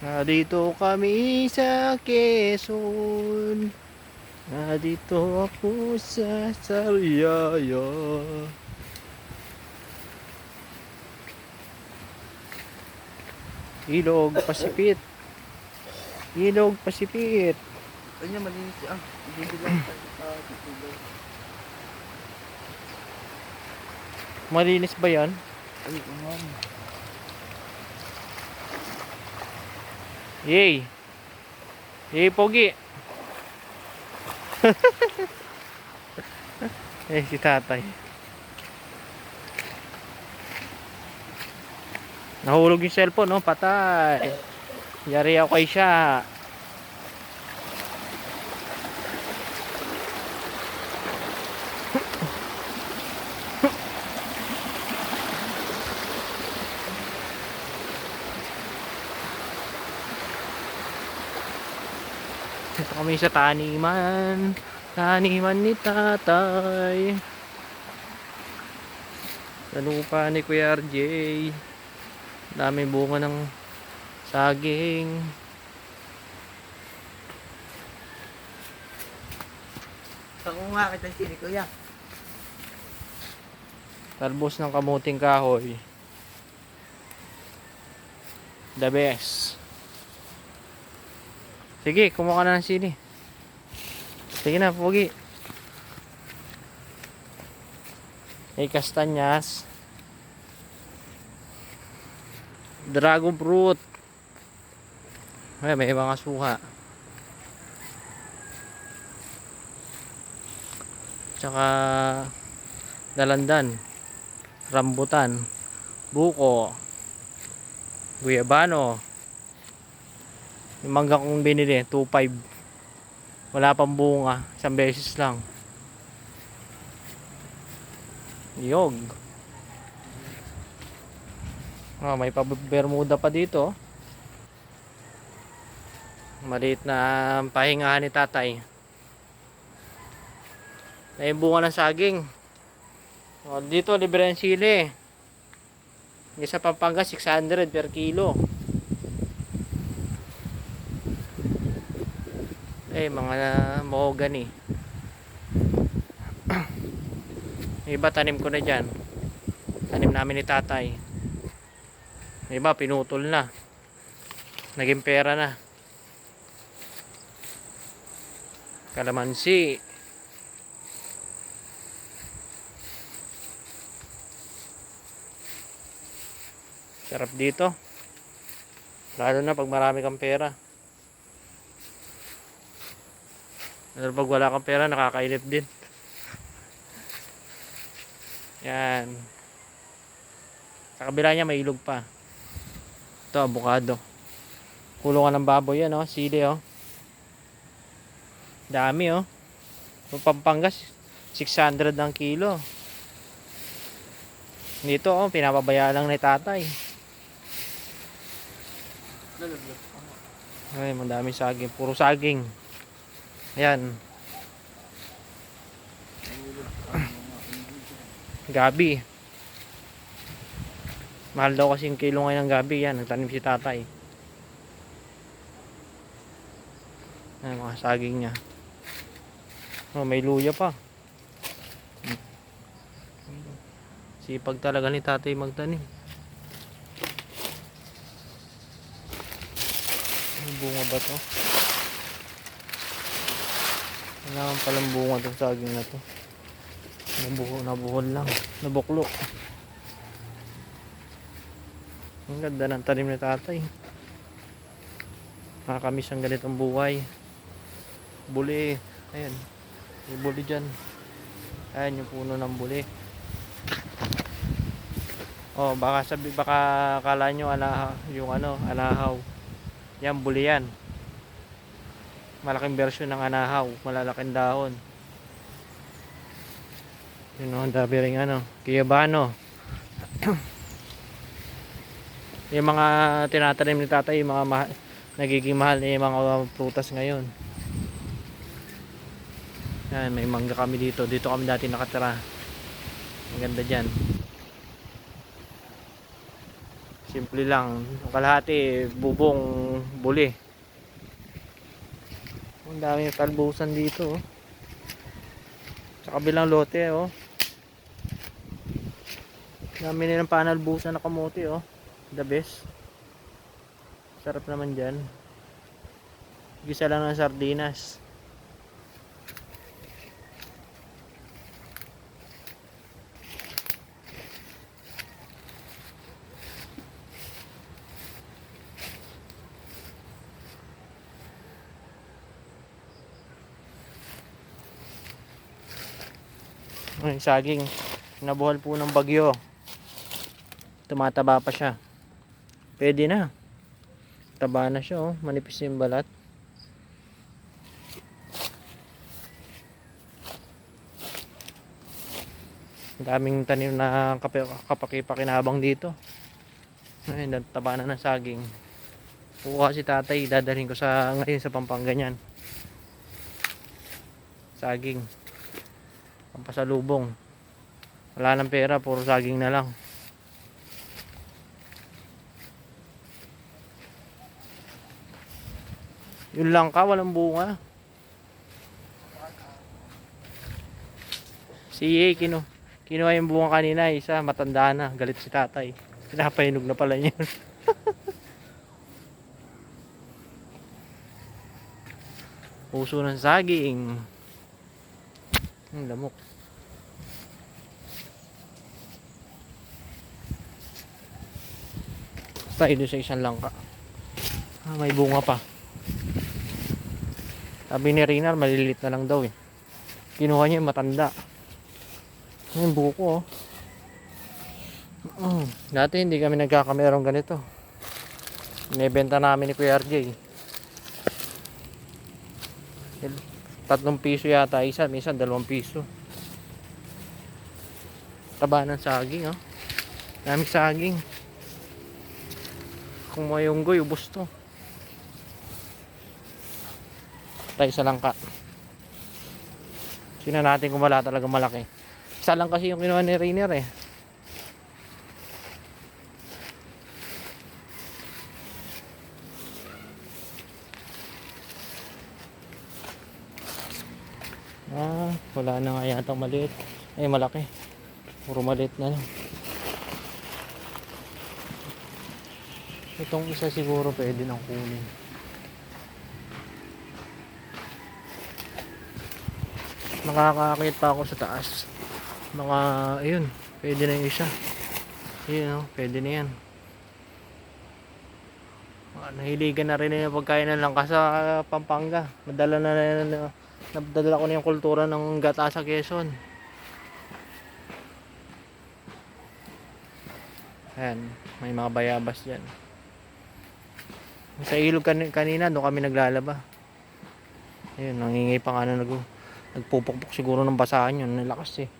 Nandito kami sa Quezon. Nandito ako sa Sariaya. Ilog Pasipit. Ilog Pasipit. Kanya malinis hindi lang Malinis ba yan? ay umam. Yay! Yay, Pogi! Eh, si tatay. Nahulog yung cellphone, no? Patay. Yari ako kay siya. Ito kami sa taniman. Taniman ni tatay. Sa lupa ni Kuya RJ. Daming bunga ng saging. Ako nga kita sini kuya. Talbos ng kamuting kahoy. The best. Sige, kumuha ka na ng sili. Sige na, Pogi. May kastanyas. Dragon fruit. Ay, may mga suha. Tsaka dalandan. Rambutan. Buko. Guyabano. Yung mangga kong binili, 2.5. Wala pang bunga, isang beses lang. Yog. Oh, may pa-bermuda pa dito. Maliit na pahingahan ni tatay. May bunga ng saging. Oh, dito libre ang sili. Yung sa Pampanga 600 per kilo. Eh, mga mahogany. Iba tanim ko na dyan. Tanim namin ni tatay. Iba pinutol na. Naging pera na. Kalamansi. Sarap dito. Lalo na pag marami kang pera. Pero pag wala kang pera, nakakainip din. Yan. Sa kabila niya may ilog pa. Ito, avocado. Kulungan ng baboy yan, oh. Sili, oh. Dami, oh. Yung Pampangas, 600 ang kilo. Dito, oh, pinapabayaan lang ni tatay. Ay, madami saging. Puro saging. Ayan. Gabi. Mahal daw kasi yung kilo ngayon ng gabi. Yan, nagtanim si tatay. Ayan, mga saging niya. Oh, may luya pa. Sipag talaga ni tatay magtanim. Ano bunga ba to? Kailangan palang bunga itong saging na to. Nabuhol lang. Nabuklo. Ang ganda ng tanim ni tatay. Nakakamiss ang ganitong buhay. Buli. Ayan. May buli dyan. Ayan yung puno ng buli. Oh, baka akala nyo yung anahaw. Yan, buli yan. Malaking version ng anahaw. Malalaking dahon. Yun o, ang dami rin Guyabano. Yung mga tinatanim ni tatay, yung mga nagiging mahal na yung mga prutas ngayon. Yan, may mangga kami dito. Dito kami dati nakatira. Ang ganda dyan. Simple lang. Ang kalahati, bubong buli. Ang daming talbusan dito, oh. Sa kabilang lote, oh. Dami nilang panalbusan na kamote, oh. The best. Sarap naman dyan. Gisa lang ng sardinas. Ay, saging. Nabuhal po ng bagyo. Tumataba pa siya. Pwede na. Taba na siya, oh. Manipis yung balat. Daming tanim na kapakipakinabang dito. Ayun, taba na ng saging. Kukuha si tatay, dadalhin ko sa ngayon sa Pampanga niyan. Saging. Pampasalubong. Wala nang pera, puro saging na lang. Yun lang ka, walang bunga. Si kinuha yung bunga kanina, isa matanda na, galit si tatay. Pinapainog na pala niya. Puso ng saging. Ang lamok. Tayo doon sa isang langka. May bunga pa. Sabi ni Rinar, maliliit na lang daw eh. Kinuha niya yung matanda. Yung buko, oh. Dati hindi kami nagkakamerong ganito. Inibenta namin ni Kuya RJ. 3 piso yata isa, minsan 2 piso. Taba ng saging, oh. Dami saging. Kung mayunggoy, ubos to. Tayo sa langka. Sina natin kung wala talaga malaki. Isa lang kasi yung kinuha ni Rainer eh. Wala na nga yata maliit. Ay, malaki. Puro maliit na lang. Itong isa siguro pwede nang kunin. Nakakaakit pa ako sa taas. Ayun, pwede na yung isa. Ayun, oh, pwede na yan. Nahiligan na rin yung pagkain ng langka sa Pampanga. Nadala ko na yung kultura ng gata sa Quezon. Ayan, may mga bayabas dyan. Sa ilog kanina, doon kami naglalaba. Ayun, nangingi pa nga na nagpupukpok siguro ng basahan yun. Nalakas eh.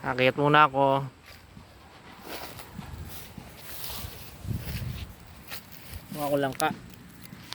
Akit muna ako. Mga ko lang ka.